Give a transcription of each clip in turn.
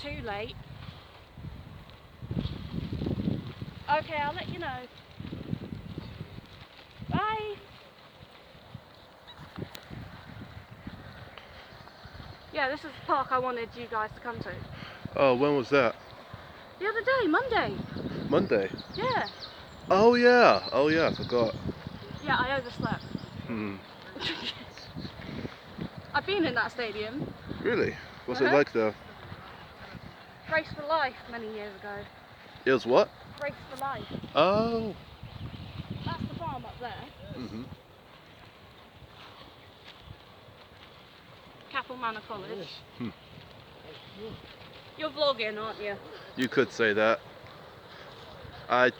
too late. Okay, I'll let you know. Bye. Yeah, this is the park I wanted you guys to come to. Oh, when was that? The other day, Monday. Monday? Yeah. Oh yeah, I forgot. Yeah, I overslept. Hmm. I've been in that stadium. Really? What's it like there? Race for Life many years ago. It was what? Race for Life. Oh. That's the farm up there. Mhm. Capel Manor College. Hmm. You're vlogging, aren't you? You could say that.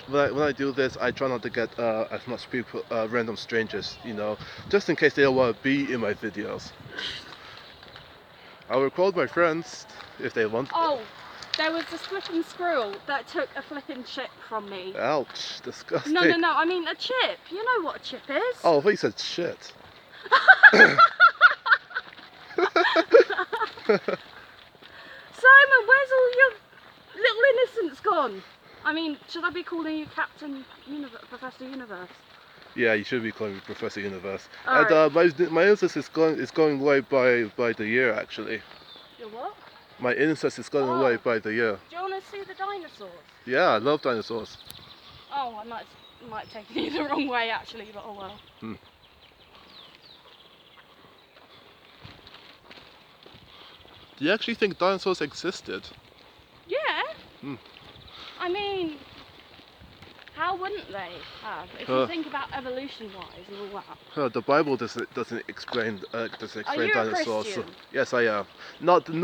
When I do this, I try not to get as much people, random strangers, you know, just in case they don't want to be in my videos. I'll record my friends if they want. Oh, there was this flipping squirrel that took a flipping chip from me. Ouch, disgusting. No, I mean a chip. You know what a chip is. Oh, I thought you said shit. Simon, where's all your little innocence gone? I mean, should I be calling you Captain Universe, Professor Universe? Yeah, you should be calling me Professor Universe. All And right. my innocence is going away by the year actually. Your what? My innocence is going away by the year. Do you want to see the dinosaurs? Yeah, I love dinosaurs. Oh, I might have taken you the wrong way actually, but oh well. Hmm. Do you actually think dinosaurs existed? Yeah. Hmm. I mean, how wouldn't they have? If you think about evolution-wise and all that. The Bible doesn't explain Are you a dinosaurs. Christian? Yes, I am. Not that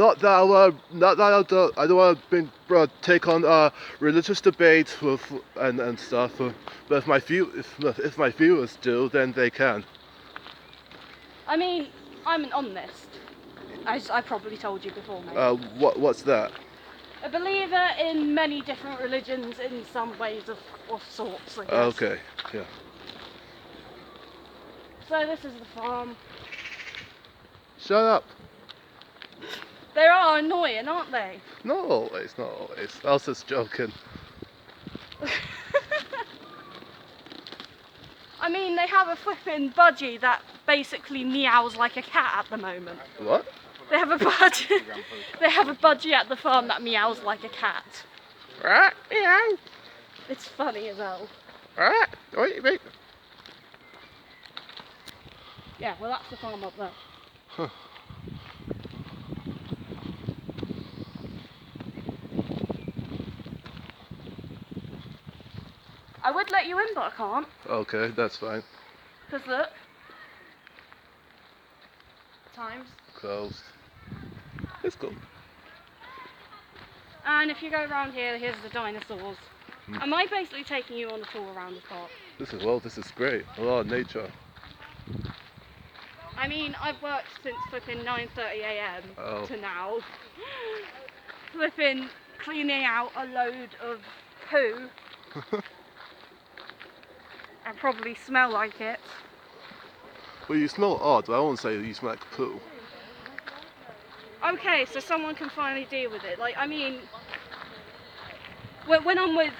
I don't want to take on religious debates and stuff. But if my viewers do, then they can. I mean, I'm an omnist. As I probably told you before, mate. What's that? A believer in many different religions in some ways of sorts, I guess. Okay, yeah. So this is the farm. Shut up. They are annoying, aren't they? Not always. I was just joking. I mean, they have a flipping budgie that basically meows like a cat at the moment. What? They have a budgie. They have a budgie at the farm that meows like a cat. Meow. It's funny as hell. Wait. Yeah, well that's the farm up there. Huh. I would let you in, but I can't. Okay, that's fine. Because look. Times. Closed. It's cool. And if you go around here, here's the dinosaurs. Am I basically taking you on a tour around the park? This is great. A lot of nature. I mean, I've worked since flipping 9:30 AM to now. Flipping cleaning out a load of poo. I probably smell like it. Well, you smell odd, but I won't say you smell like poo. Okay, so someone can finally deal with it. Like, I mean, when I'm with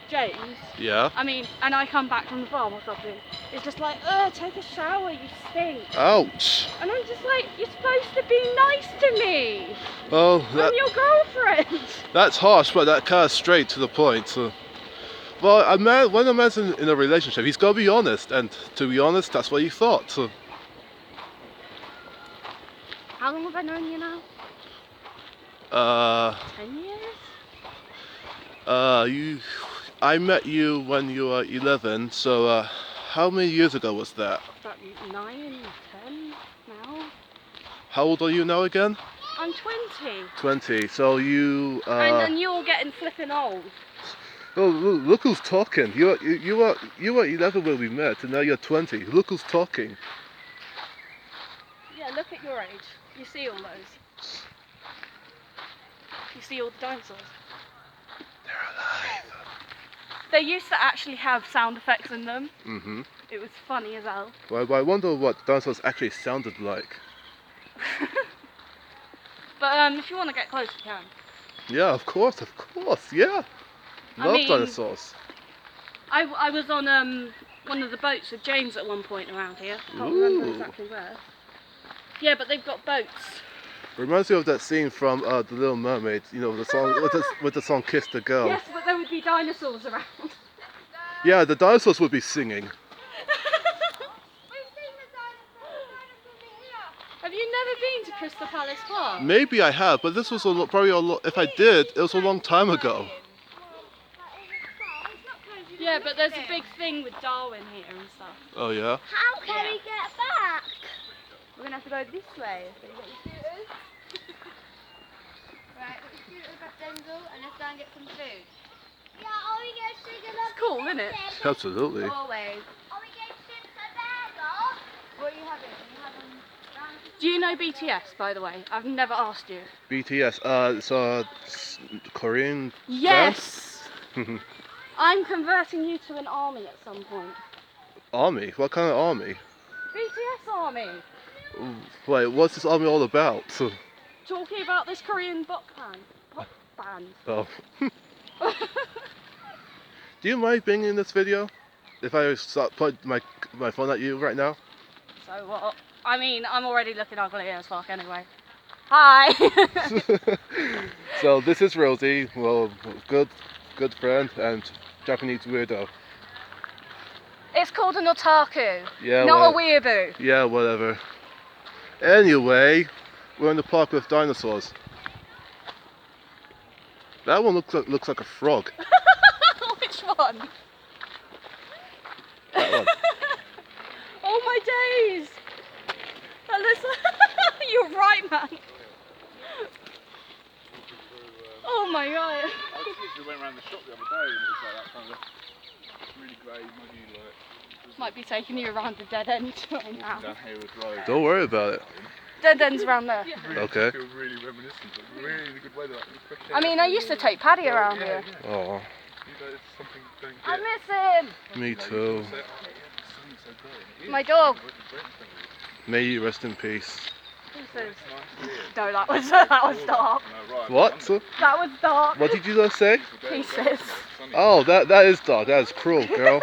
James, Yeah? I mean, and I come back from the farm or something, it's just like, take a shower, you stink. Ouch! And I'm just like, you're supposed to be nice to me. Oh, I'm your girlfriend. that's harsh, but that kind of straight to the point. So. Well, when a man's in a relationship, he's got to be honest, and to be honest, that's what he thought. So. How long have I known you now? 10 years? I met you when you were 11, so how many years ago was that? About 9, 10 now. How old are you now again? I'm 20. 20, so you... and you're getting flipping old. Oh, look who's talking. You were 11 when we met, and now you're 20. Look who's talking. Yeah, look at your age. You see all those. You see all the dinosaurs. They're alive. They used to actually have sound effects in them. Mm-hmm. It was funny as hell. Well, I wonder what dinosaurs actually sounded like. But if you want to get close, you can. Yeah, of course, yeah. I Love mean- dinosaurs. I was on one of the boats with James at one point around here. Can't remember Ooh. exactly where. Yeah, but they've got boats. Reminds me of that scene from The Little Mermaid. You know, the song with the song "Kiss the Girl." Yes, but there would be dinosaurs around. Yeah, the dinosaurs would be singing. Have you never been to Crystal Palace Park? Maybe I have, but this was probably a lot. If I did, it was a long time ago. Yeah, but there's a big thing with Darwin here and stuff. Oh yeah. How can we get back? We're gonna have to go this way. So you got your scooters? Right, put your scooter back, Denzel, and let's go and get some food. Yeah, are we going to sing a It's cool, isn't it? Absolutely. Always. Are we going to sing a burger? What are you having? Are you having Do you know BTS, by the way? I've never asked you. BTS. It's Korean. Yes! Dance? I'm converting you to an army at some point. Army? What kind of army? BTS army! Wait, what's this army all about? Talking about this Korean pop band. Oh. Do you mind being in this video? If I start put my phone at you right now? So what? I mean, I'm already looking ugly as fuck anyway. Hi! So this is Rosie, well, good friend and Japanese weirdo. It's called an otaku, Yeah, not well, a weeaboo. yeah, whatever. Anyway, we're in the park with dinosaurs. That one looks like a frog. Which one? That one. Oh my days! That looks You're right, man. Oh my god. I just literally went around the shop the other day and it was like that kind of really grey, muddy, like. Might be taking you around the dead end right now. Down Haywood Road. Don't worry about it. Dead end's around there. Really, Okay. I feel really reminiscent, but really in a good way. Like, fresh air. I mean, I used to take Paddy around yeah, here. Yeah. Oh, You know, it's something you don't I get. miss him! me You too. know, you say, oh, yeah, this song's so great. And it is. My dog. It's great in front of May you rest in peace. Pieces. you. It's nice to hear. No, that was dark. No, right, What? That was dark. What did you just say? Pieces. Oh, that is dark. That is cruel, girl.